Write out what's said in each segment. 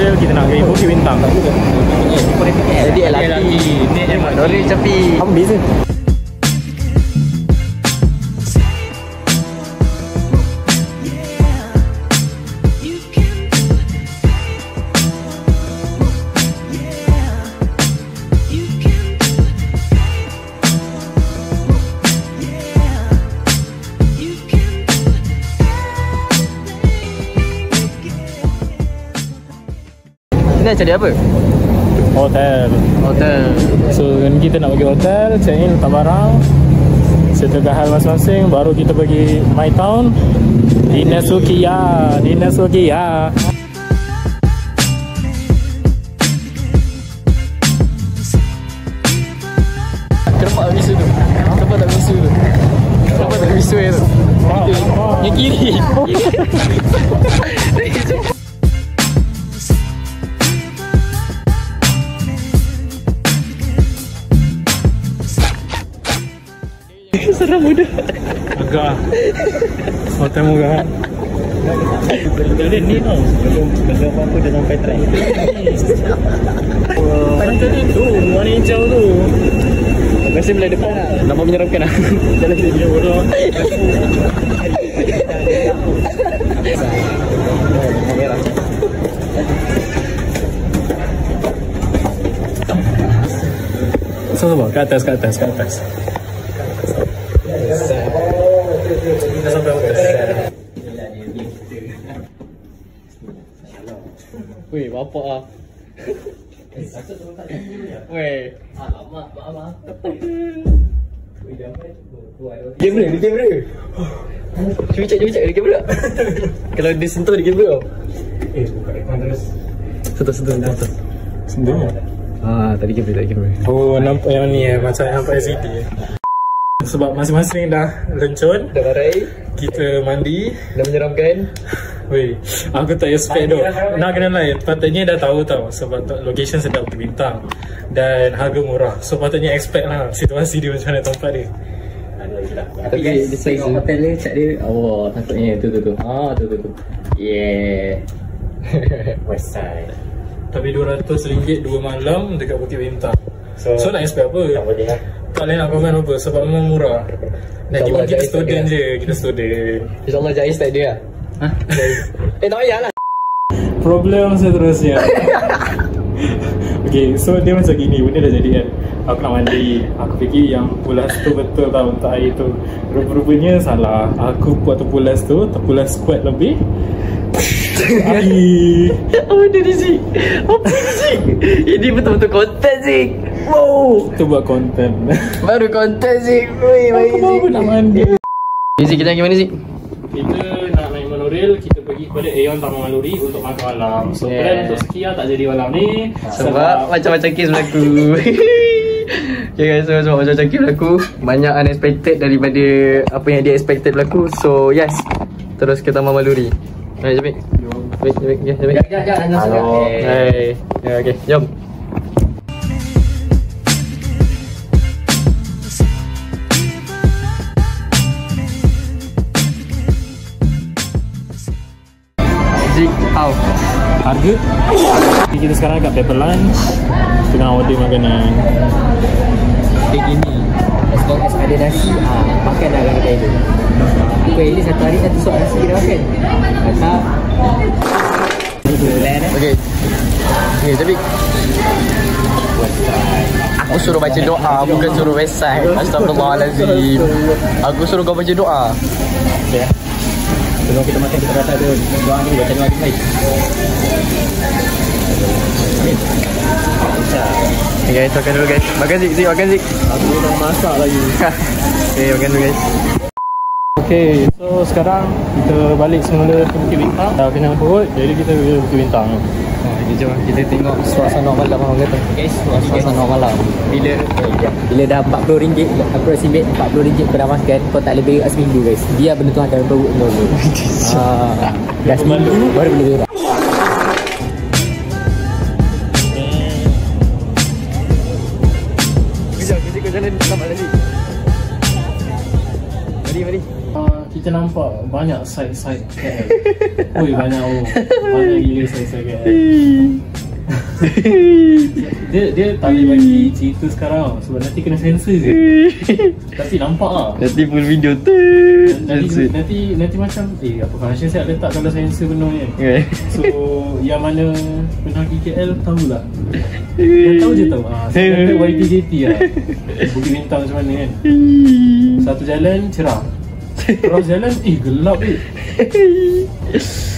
Memorial kita nak pergi Bukit Bintang. Jadi LRT. Ni Memorial tapi apa beza? nak cari apa? Hotel. So kita nak pergi hotel, check in, letak barang, setelkan hal masing-masing, baru kita pergi My Town. Dinas Sukiya. Kenapa tak bisu tu? Kenapa tak bisu tu? Yang kiri. Seram muda. Agak hotel murah. Ada ni tau. Kalau apa-apa dah sampai track ni. Pantai tu, warna hijau tu. Masih belah depan lah. Nampak menyeramkan lah. Jalan sini bodoh. So, ke atas. Kita sampai atas. Weh, bapak ah. Weh. Alamak, abang. Kamera. Cuba cek dia kamera. Kalau dia sentuh dia kamera. Buka aircon terus. Sentuh. Tadi kamera. Oh, nampak yang ni macam nampak LCD. Sebab masing-masing dah lencun, Dah barai. kita mandi. Dah menyeramkan. Weh, aku tak expect tu. Nak kena lain, patutnya dah tahu tau. Sebab location sedap Bukit Bintang dan harga murah. So patutnya expect lah situasi dia macam mana tempat dia. Tapi dia tengok hotel dia, cak dia. Oh, takutnya tu. Tu. Yeah. West side. Tapi RM200 2 malam dekat Bukit Bintang. So nak expect apa? Tak boleh lah. Tak boleh nak komen apa sebab memang murah. Dan cuma kita student je, kita student. InsyaAllah Jais tak ada lah. Tak payah lah. Problem seterusnya. Okay, so dia macam gini, benda dah jadi kan. Aku nak mandi, aku fikir yang pulas tu betul tau untuk air tu. Rupa-rupanya salah. Aku buat terpulas tu, terpulas squat lebih. Air. Apa dia ni Zik? Ini betul-betul konten Zik. Wow. Kita buat konten. Baru konten Zik. Aku baru nak mandi. Zik, kita pergi mana Zik? Kita nak naik monorail, kita pergi kepada Aeon Taman Maluri untuk makan malam. So plan untuk sekian tak jadi malam ni Sebab macam-macam kes berlaku. Okay guys, so macam-macam kes berlaku. Banyak unexpected daripada apa yang dia expected berlaku. So yes, terus ke Taman Maluri. Baik, Jepik. Sekejap. Halo. Hai. Ya, okay, jom. Zik, how? harga. Kita sekarang kat Pepper Lunch, tengah order makanan. Dia gini, as long as ada nasi, makan dah dalam kedai tu. Bukan ini satu hari satu suap nasi kita makan. Tak. Okay, tapi aku suruh baca doa, bukan suruh website. Astagfirullahalazim. Aku suruh kau baca doa. Okay. Sebelum kita makan, kita kata ada doa ni, baca doa baik. Amin. Okay guys, makan dulu guys. Makan Zik, makan Zik. Aku dah masak lagi. Okay, makan dulu guys. Okay, so sekarang kita balik semula ke Bukit Bintang. Dah kenyang perut, jadi kita pergi Bukit Bintang. Jom kita tengok suasana malam orang kata. Guys, suasana malam. Bila dah RM40, approximate RM40 per makan, kau tak boleh berak seminggu guys. Dia benda tu akan perut kau. Dah seminggu baru boleh berak. Kejap, kau jalan selamat tadi. Mari. kita nampak banyak side-side KL. Oi, banyak gila side-side KL. Dia tak boleh bagi cerita sekarang sebab nanti kena sensor je. Tapi nampak lah. Nanti full video tu. Nanti macam apa function saya letak kalau sensor penuh ni. So yang mana pernah pergi KL tahulah. Yang tahu je tahu. Saya kata YTJT lah. Bukit Bintang macam mana kan. Satu jalan cerah. Terus jalan gelap je.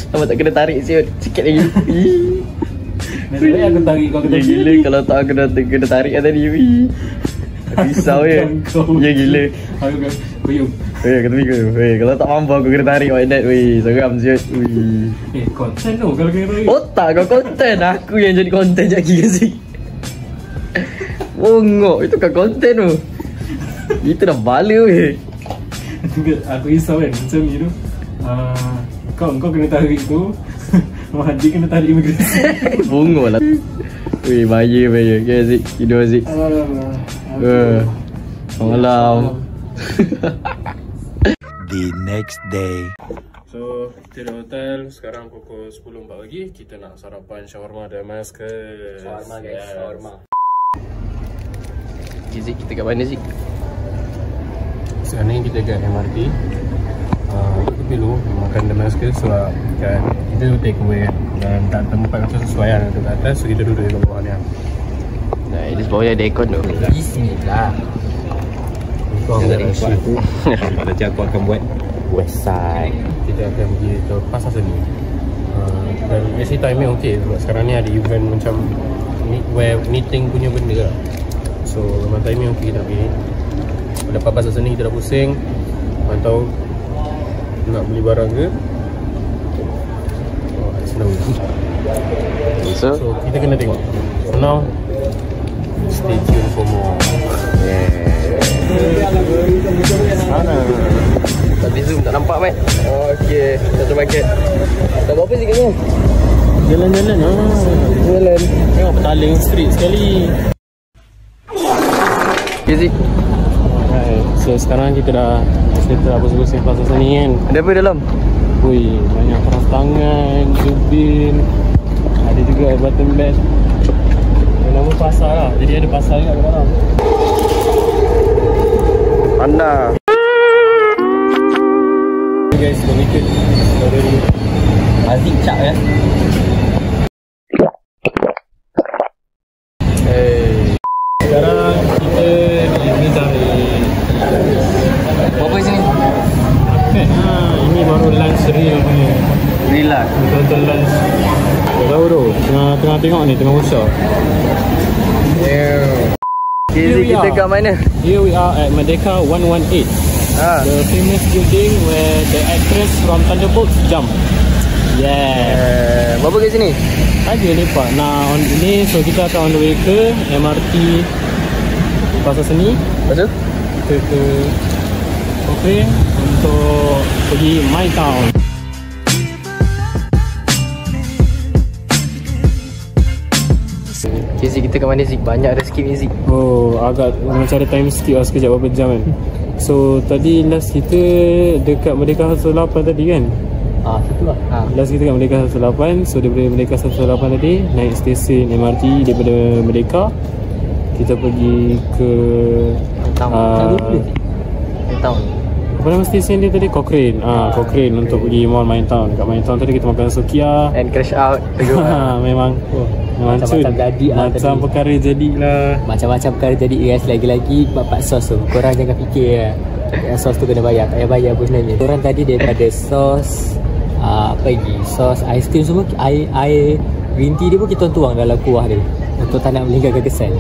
Sama tak kena tarik sikit lagi. Nasib aku tarik kau kena gila kalau tak aku dah kena tarik tadi. Risau je. Ya gila. Aku kuyum. Kata fikir. Kalau tak mampu aku kena tarik like that. Seram siut. Konten tu kalau kena tarik. Otak kau konten. Aku yang jadi konten je lagi kasi. Bongok. Itu kan konten tu. Itu dah bala weh. Aku risau kan macam ni tu. Kau kena tarik tu. Mahdi kena tarik imigrasi. Bongok lah. Bahaya. Okay Aziz. Hidup Aziz. Malam. The next day. So kita dah hotel. Sekarang pukul 10.04 pagi. Kita nak sarapan shawarma Damascus. Shawarma guys, shawarma. Zik, kita kat mana Zik? Sekarang ni kita kat MRT. Kita dulu makan Damascus sebab kan kita take away kan. Dan tak tempat macam sesuai kan untuk kat atas. So kita duduk di bawah ni lah. Nah, ini sebabnya ada aircon tu. Bismillah. Kau Jangan dari aku. Nanti aku akan buat west side. Kita akan pergi ke Pasar Seni. Dan actually timing okay sebab sekarang ni ada event macam meeting punya benda lah. So memang timing okay kita pergi. Lepas Pasar Seni kita dah pusing mantau nak beli barang ke. Senang. So kita kena tengok. So now stay tuned for more. Sana. Tak boleh zoom, tak nampak Mat. Okay, satu paket. Tak buat apa sih katanya? Jalan-jalan Jalan. Tengok petaling street sekali. Okay Zik. Alright, so sekarang kita dah settle apa-apa Pasar Seni kan. Ada apa dalam? Ui, banyak peras tangan, jubin. Ada juga button bag. Nama pasar lah, jadi ada pasar juga kat dalam. Anda. Okay guys, kita ikut dulu. Azik cap ya. Sekarang kita ni cari Apa sini? ini baru lunch real punya. Real lah. Betul-betul lunch. Tak tahu tu, tengah tengok ni, tengah usah. Okay Zik, kita kat mana? Here we are at Merdeka 118. The famous building where the actress from Thunderbolts jump. Yeah. Berapa kat sini? Ada lepak. Nah, on ini so kita akan on the way ke MRT Pasar Seni. Lepas tu? Kita ke Cochrane untuk pergi My Town. Okay Zik, kita kat mana Zik? Banyak ada skip ni Zik. Oh, agak macam ada time skip lah sekejap berapa jam kan. So tadi last kita dekat Merdeka 118 tadi kan. Situ lah. Last kita kat Merdeka 118. So daripada Merdeka 118 tadi naik stesen MRT daripada Merdeka. Kita pergi ke Town. apa nama stesen dia tadi? Cochrane. Cochrane untuk pergi Mall Main Town. Kat Main Town tadi kita makan Sukiya And crash out. memang Macam-macam jadi macam perkara jadilah. Macam-macam perkara jadi guys. Lagi-lagi bapak sos tu, korang jangan fikir sos tu kena bayar. Tak payah bayar pun sebenarnya. Korang tadi daripada sos apa lagi, sos aiskrim semua, air green tea dia pun kita tuang dalam kuah dia untuk tak nak meninggalkan kesan.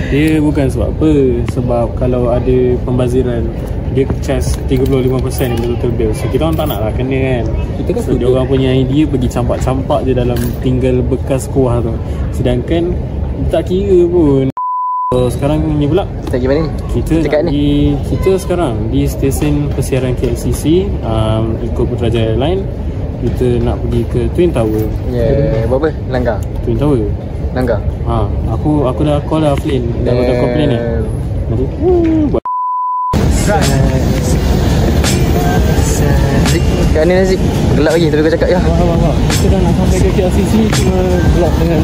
Dia bukan sebab apa. Sebab kalau ada pembaziran, dia charge 35% daripada total bill. So kita orang tak nak lah kena kan. Kita kan so dia orang punya idea pergi campak-campak je dalam tinggal bekas kuah tu. Sedangkan tak kira pun. So sekarang ni pula Kita pergi mana ni? Kita sekarang di stesen persiaran KLCC, ikut Putrajaya Airline. Kita nak pergi ke Twin Tower. Berapa? Langgar? Twin Tower. Langgar? Aku dah call dah Flynn. Dah complain ni. Zik, kat ni lah Zik. Gelap lagi, tapi kau cakap ya. Kita dah nak sampai ke KLCC, cuma gelap dengan